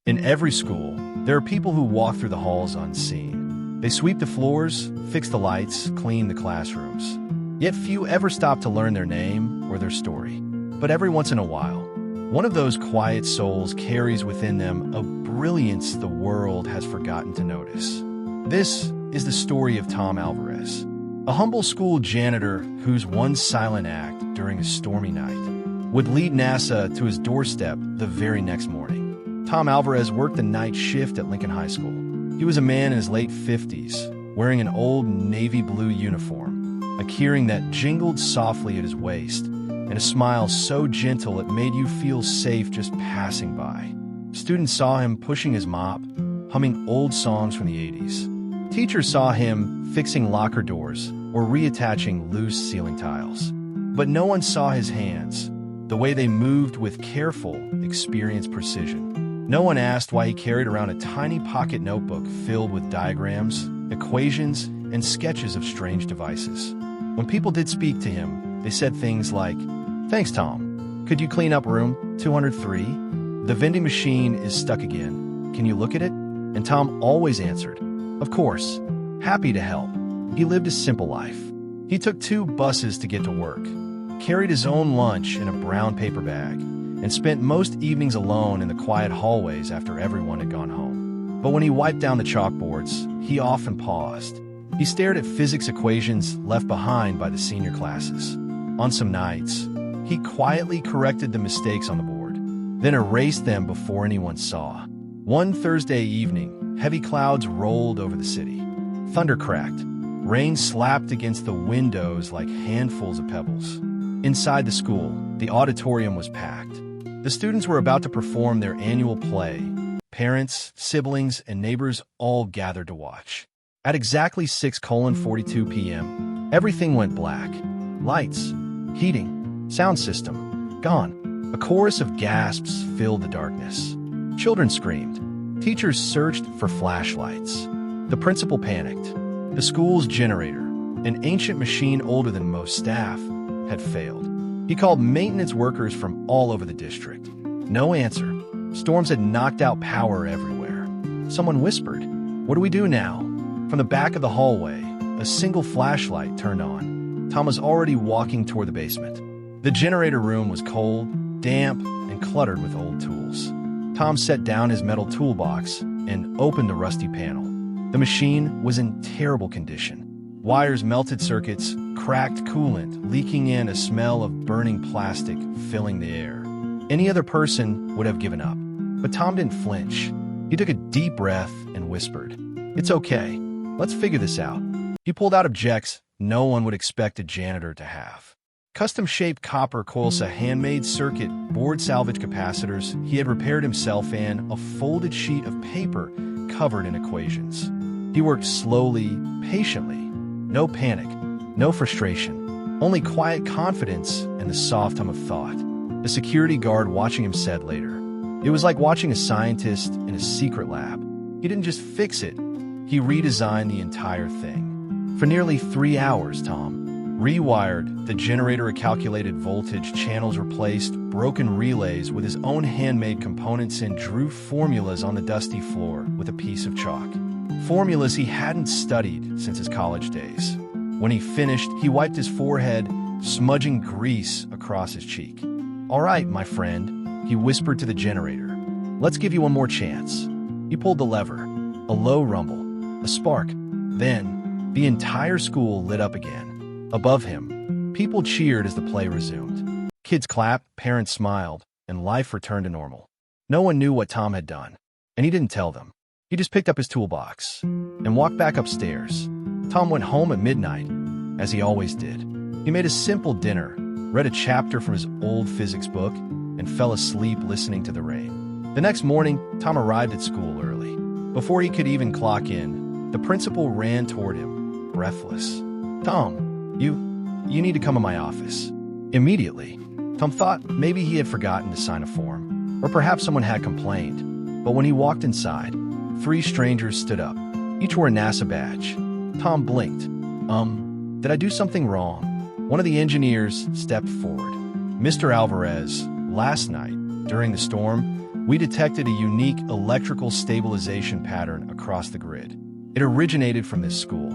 In every school, there are people who walk through the halls unseen. They sweep the floors, fix the lights, clean the classrooms. Yet few ever stop to learn their name or their story. But every once in a while, one of those quiet souls carries within them a brilliance the world has forgotten to notice. This is the story of Tom Alvarez, a humble school janitor whose one silent act during a stormy night would lead NASA to his doorstep the very next morning. Tom Alvarez worked the night shift at Lincoln High School. He was a man in his late 50s, wearing an old navy blue uniform, a keyring that jingled softly at his waist, and a smile so gentle it made you feel safe just passing by. Students saw him pushing his mop, humming old songs from the 80s. Teachers saw him fixing locker doors or reattaching loose ceiling tiles. But no one saw his hands, the way they moved with careful, experienced precision. No one asked why he carried around a tiny pocket notebook filled with diagrams, equations, and sketches of strange devices. When people did speak to him, they said things like, "Thanks, Tom. Could you clean up room 203? The vending machine is stuck again. Can you look at it?" And Tom always answered, "Of course. Happy to help." He lived a simple life. He took 2 buses to get to work, carried his own lunch in a brown paper bag, and spent most evenings alone in the quiet hallways after everyone had gone home. But when he wiped down the chalkboards, he often paused. He stared at physics equations left behind by the senior classes. On some nights, he quietly corrected the mistakes on the board, then erased them before anyone saw. One Thursday evening, heavy clouds rolled over the city. Thunder cracked. Rain slapped against the windows like handfuls of pebbles. Inside the school, the auditorium was packed. The students were about to perform their annual play. Parents, siblings, and neighbors all gathered to watch. At exactly 6:42 p.m., everything went black. Lights, heating, sound system, gone. A chorus of gasps filled the darkness. Children screamed. Teachers searched for flashlights. The principal panicked. The school's generator, an ancient machine older than most staff, had failed. He called maintenance workers from all over the district. No answer. Storms had knocked out power everywhere. Someone whispered, "What do we do now?" From the back of the hallway, a single flashlight turned on. Tom was already walking toward the basement. The generator room was cold, damp, and cluttered with old tools. Tom set down his metal toolbox and opened the rusty panel. The machine was in terrible condition. Wires melted, circuits, cracked coolant, leaking in, a smell of burning plastic filling the air. Any other person would have given up. But Tom didn't flinch. He took a deep breath and whispered, "It's okay. Let's figure this out." He pulled out objects no one would expect a janitor to have. Custom-shaped copper coils, a handmade circuit board, salvage capacitors he had repaired himself, and a folded sheet of paper covered in equations. He worked slowly, patiently. No panic, no frustration, only quiet confidence and the soft hum of thought. The security guard watching him said later, "It was like watching a scientist in a secret lab. He didn't just fix it, he redesigned the entire thing." For nearly 3 hours, Tom rewired the generator, calculated voltage, channels replaced, broken relays with his own handmade components, and drew formulas on the dusty floor with a piece of chalk. Formulas he hadn't studied since his college days. When he finished, he wiped his forehead, smudging grease across his cheek. "All right, my friend," he whispered to the generator. "Let's give you one more chance." He pulled the lever. A low rumble, a spark. Then, the entire school lit up again. Above him, people cheered as the play resumed. Kids clapped, parents smiled, and life returned to normal. No one knew what Tom had done, and he didn't tell them. He just picked up his toolbox and walked back upstairs. Tom went home at midnight, as he always did. He made a simple dinner, read a chapter from his old physics book, and fell asleep listening to the rain. The next morning, Tom arrived at school early. Before he could even clock in, the principal ran toward him, breathless. "Tom, you need to come to my office." Immediately, Tom thought maybe he had forgotten to sign a form, or perhaps someone had complained. But when he walked inside, 3 strangers stood up. Each wore a NASA badge. Tom blinked. Did I do something wrong?" One of the engineers stepped forward. "Mr. Alvarez, last night, during the storm, We detected a unique electrical stabilization pattern across the grid. It originated from this school.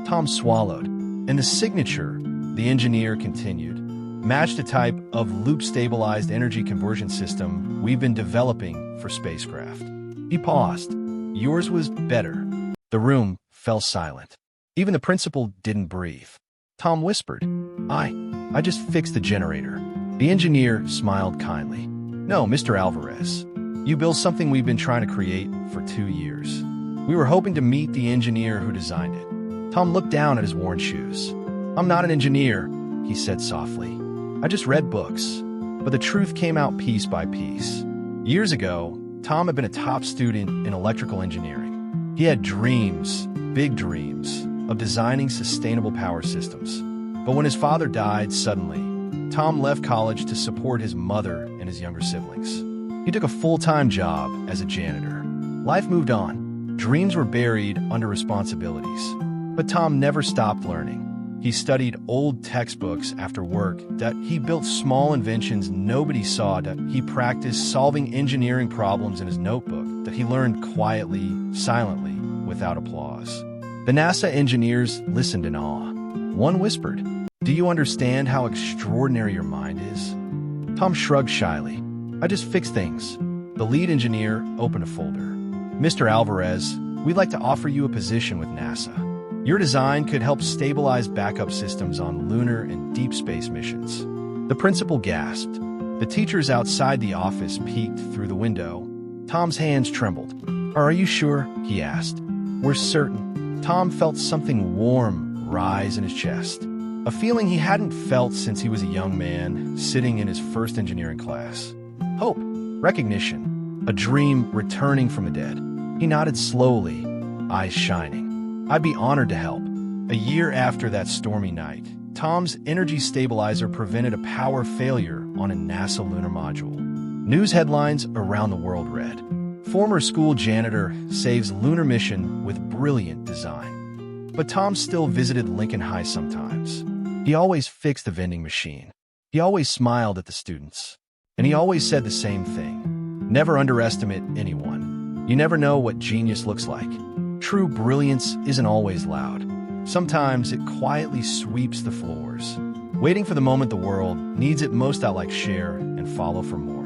Tom swallowed. And the signature, the engineer continued, matched a type of loop-stabilized energy conversion system we've been developing for spacecraft. He paused. Yours was better. The room fell silent. Even the principal didn't breathe. Tom whispered, I just fixed the generator. The engineer smiled kindly. No, Mr. Alvarez. You built something we've been trying to create for 2 years. We were hoping to meet the engineer who designed it. Tom looked down at his worn shoes. I'm not an engineer, he said softly. I just read books. But the truth came out piece by piece. Years ago, Tom had been a top student in electrical engineering. He had dreams, big dreams, of designing sustainable power systems. But when his father died suddenly, Tom left college to support his mother and his younger siblings. He took a full-time job as a janitor. Life moved on. Dreams were buried under responsibilities. But Tom never stopped learning. He studied old textbooks after work. He built small inventions nobody saw. He practiced solving engineering problems in his notebook. He learned quietly, silently, without applause. The NASA engineers listened in awe. One whispered, "Do you understand how extraordinary your mind is?" Tom shrugged shyly. I just fix things. The lead engineer opened a folder. Mr. Alvarez, we'd like to offer you a position with NASA. Your design could help stabilize backup systems on lunar and deep space missions. The principal gasped. The teachers outside the office peeked through the window. Tom's hands trembled. Are you sure? He asked. We're certain. Tom felt something warm rise in his chest. A feeling he hadn't felt since he was a young man, sitting in his first engineering class. Hope, recognition, a dream returning from the dead. He nodded slowly, eyes shining. I'd be honored to help. A year after that stormy night, Tom's energy stabilizer prevented a power failure on a NASA lunar module. News headlines around the world read, Former school janitor saves lunar mission with brilliant design. But Tom still visited Lincoln High sometimes. He always fixed the vending machine. He always smiled at the students. And he always said the same thing. Never underestimate anyone. You never know what genius looks like. True brilliance isn't always loud. Sometimes it quietly sweeps the floors, waiting for the moment the world needs it most out like share and follow for more.